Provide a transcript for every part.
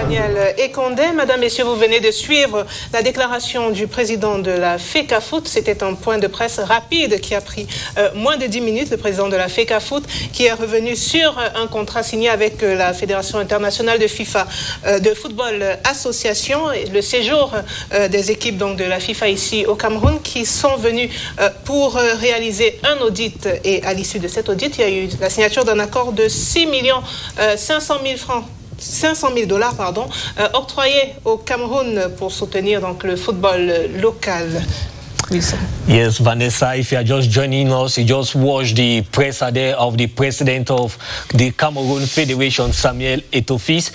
Daniel Ekondé. Madame, Messieurs, vous venez de suivre la déclaration du président de la FECAFOOT. C'était un point de presse rapide qui a pris moins de 10 minutes. Le président de la FECAFOOT qui est revenu sur un contrat signé avec la Fédération internationale de FIFA de football association. Le séjour des équipes donc, de la FIFA ici au Cameroun qui sont venus pour réaliser un audit. Et à l'issue de cet audit, il y a eu la signature d'un accord de 6 500 000 francs. 500 000 $, pardon, octroyés au Cameroun pour soutenir donc, le football local. Yes, Vanessa, if you are just joining us, you just watched the presser there of the president of the Cameroon Federation, Samuel Eto'o.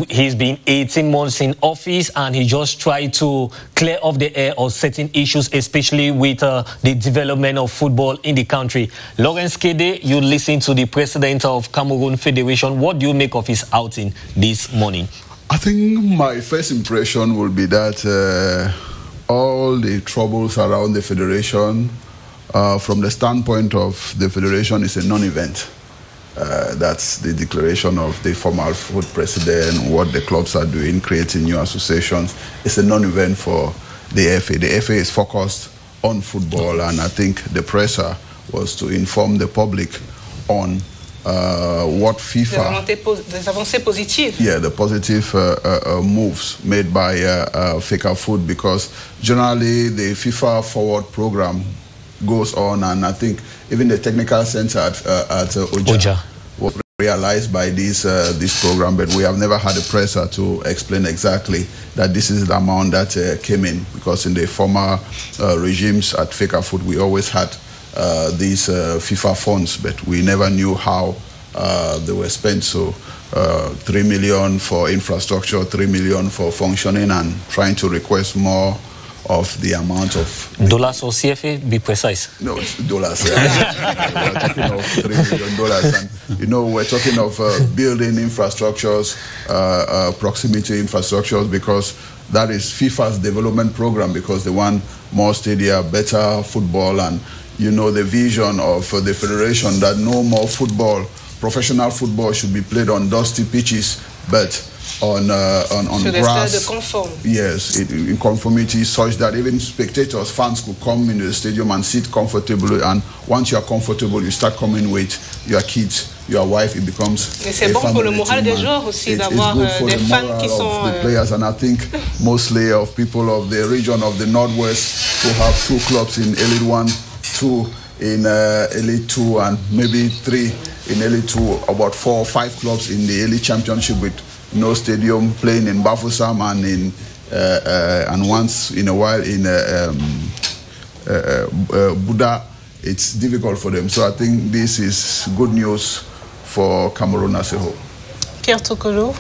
He's been 18 months in office and he just tried to clear off the air of certain issues, especially with the development of football in the country. Lawrence Kede, you listen to the president of Cameroon Federation. What do you make of his outing this morning? I think my first impression will be that all the troubles around the federation, from the standpoint of the federation, is a non-event. That's the declaration of the former foot president, what the clubs are doing, creating new associations. It's a non-event for the FA. The FA is focused on football, and I think the pressure was to inform the public on what FIFA... Des avancées positives. Yeah, the positive moves made by FECAFOOT, because generally the FIFA Forward program goes on, and I think even the technical center at Oja was realized by this program, but we have never had a presser to explain exactly that this is the amount that came in, because in the former regimes at FECAFOOT we always had these FIFA funds, but we never knew how they were spent. So 3 million for infrastructure, 3 million for functioning, and trying to request more of the amount of... Dollars or CFA, be precise. No, it's dollars. Yeah. We're talking of $3 million. And, you know, we're talking of building infrastructures, proximity infrastructures, because that is FIFA's development program, because they want more stadia, better football, and you know the vision of the federation that no more football, professional football, should be played on dusty pitches, but on grass. Yes, in conformity, such that even spectators, fans could come into the stadium and sit comfortably. And once you are comfortable, you start coming with your kids, your wife. It becomes. Et c'est bon pour le moral des joueurs aussi d'avoir des fans qui sont. The players, and I think mostly of people of the region of the Northwest who have 2 clubs in Elite 1, 2 in Elite 2, and maybe 3 in Elite 2, about 4 or 5 clubs in the Elite Championship with no stadium, playing in Bafoussam and in and once in a while in Buda. It's difficult for them. So I think this is good news for Cameroon as a whole. Pierre Tokolo,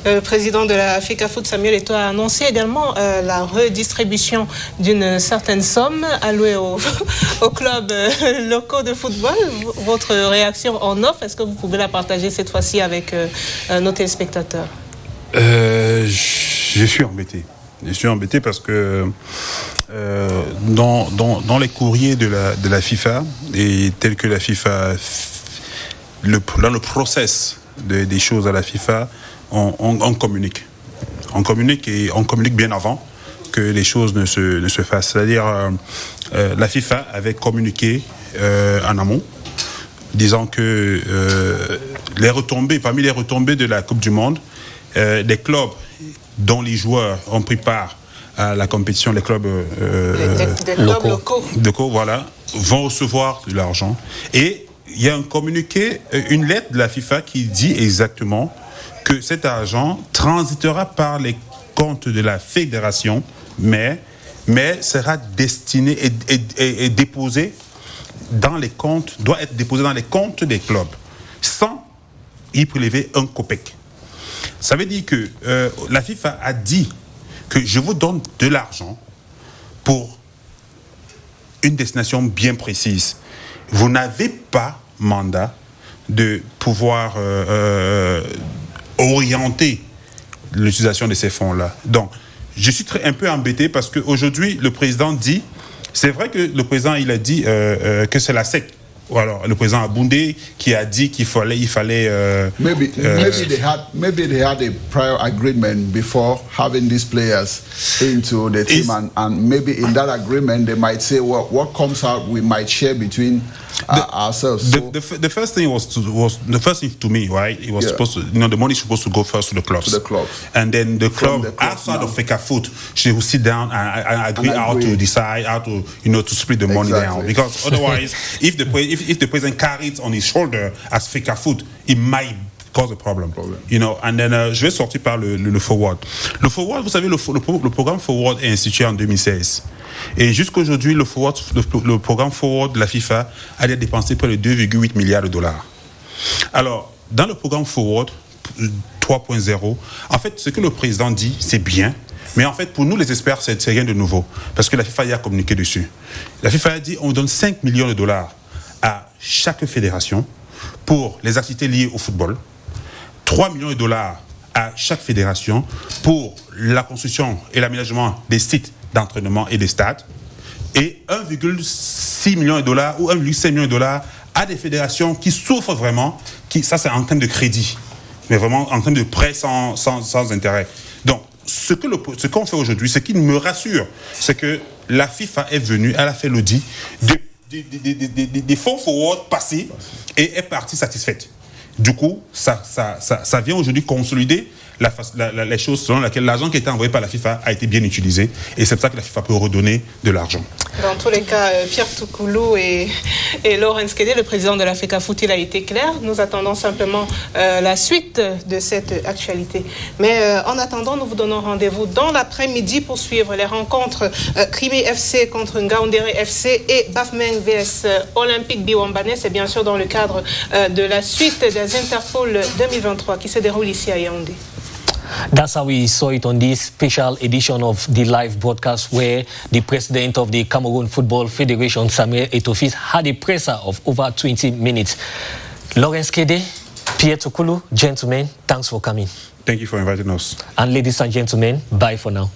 le président de la FECAFOOT, Samuel Eto'o, a annoncé également la redistribution d'une certaine somme allouée aux clubs locaux de football. Votre réaction en off, est-ce que vous pouvez la partager cette fois-ci avec nos téléspectateurs? Je suis embêté. Je suis embêté parce que dans les courriers de la FIFA, et tel que la FIFA, dans le process des choses à la FIFA, on communique. On communique, et on communique bien avant que les choses ne se fassent. C'est-à-dire, la FIFA avait communiqué en amont, disant que parmi les retombées de la Coupe du Monde, des clubs dont les joueurs ont pris part à la compétition, les clubs locaux, voilà, vont recevoir de l'argent. Et il y a un communiqué, une lettre de la FIFA qui dit exactement que cet argent transitera par les comptes de la fédération, mais sera destiné et déposé dans les comptes, doit être déposé dans les comptes des clubs, sans y prélever un copec. Ça veut dire que la FIFA a dit que je vous donne de l'argent pour une destination bien précise. Vous n'avez pas mandat de pouvoir orienter l'utilisation de ces fonds-là. Donc, je suis un peu embêté parce qu'aujourd'hui, le président dit, c'est vrai que le président, il a dit que c'est la SEC alors le président Aboundé qui a dit qu'il fallait maybe they had a prior agreement before having these players into the team, and maybe in that agreement they might say, well, what comes out we might share between ourselves. The first thing the first thing to me, right? It was supposed to, the money is supposed to go first to the clubs. To the clubs. And then the club outside of FECAFOOT, she will sit down and agree how to decide how to to split the money down, because otherwise if the president carries on his shoulder as FECAFOOT, it might cause a problem. And then je vais sortir par le forward. Le forward, vous savez, le programme forward est institué en 2016. Et jusqu'aujourd'hui, le programme forward de la FIFA a dépensé près de 2,8 milliards de dollars. Alors, dans le programme forward 3.0, en fait, ce que le président dit, c'est bien. Mais en fait, pour nous, les experts, c'est rien de nouveau. Parce que la FIFA y a communiqué dessus. La FIFA a dit on donne 5 millions de dollars à chaque fédération pour les activités liées au football. 3 millions de dollars à chaque fédération pour la construction et l'aménagement des sites d'entraînement et des stades. Et 1,6 million de dollars ou 1,5 million de dollars à des fédérations qui souffrent vraiment. Ça, c'est en termes de crédit. Mais vraiment en termes de prêt sans intérêt. Donc, ce qu'on fait aujourd'hui, ce qui me rassure, c'est que la FIFA est venue, elle a fait l'audit des fonds forward passés et est partie satisfaite. Du coup, ça vient aujourd'hui consolider les choses selon lesquelles l'argent qui était envoyé par la FIFA a été bien utilisé. Et c'est pour ça que la FIFA peut redonner de l'argent. Dans tous les cas, Pierre Toukoulou et Laurence Kédé, le président de la FECAFOOT, il a été clair. Nous attendons simplement la suite de cette actualité. Mais en attendant, nous vous donnons rendez-vous dans l'après-midi pour suivre les rencontres Crimée FC contre Ngaoundéré FC et Bafoussam vs Olympique Biwambane. C'est bien sûr dans le cadre de la suite des Interpol 2023 qui se déroule ici à Yaoundé. That's how we saw it on this special edition of the live broadcast, where the president of the Cameroon Football Federation, Samuel Eto'o-Fils, had a presser of over 20 minutes. Laurence Kédé, Pierre Toukoulou, gentlemen, thanks for coming. Thank you for inviting us. And ladies and gentlemen, bye for now.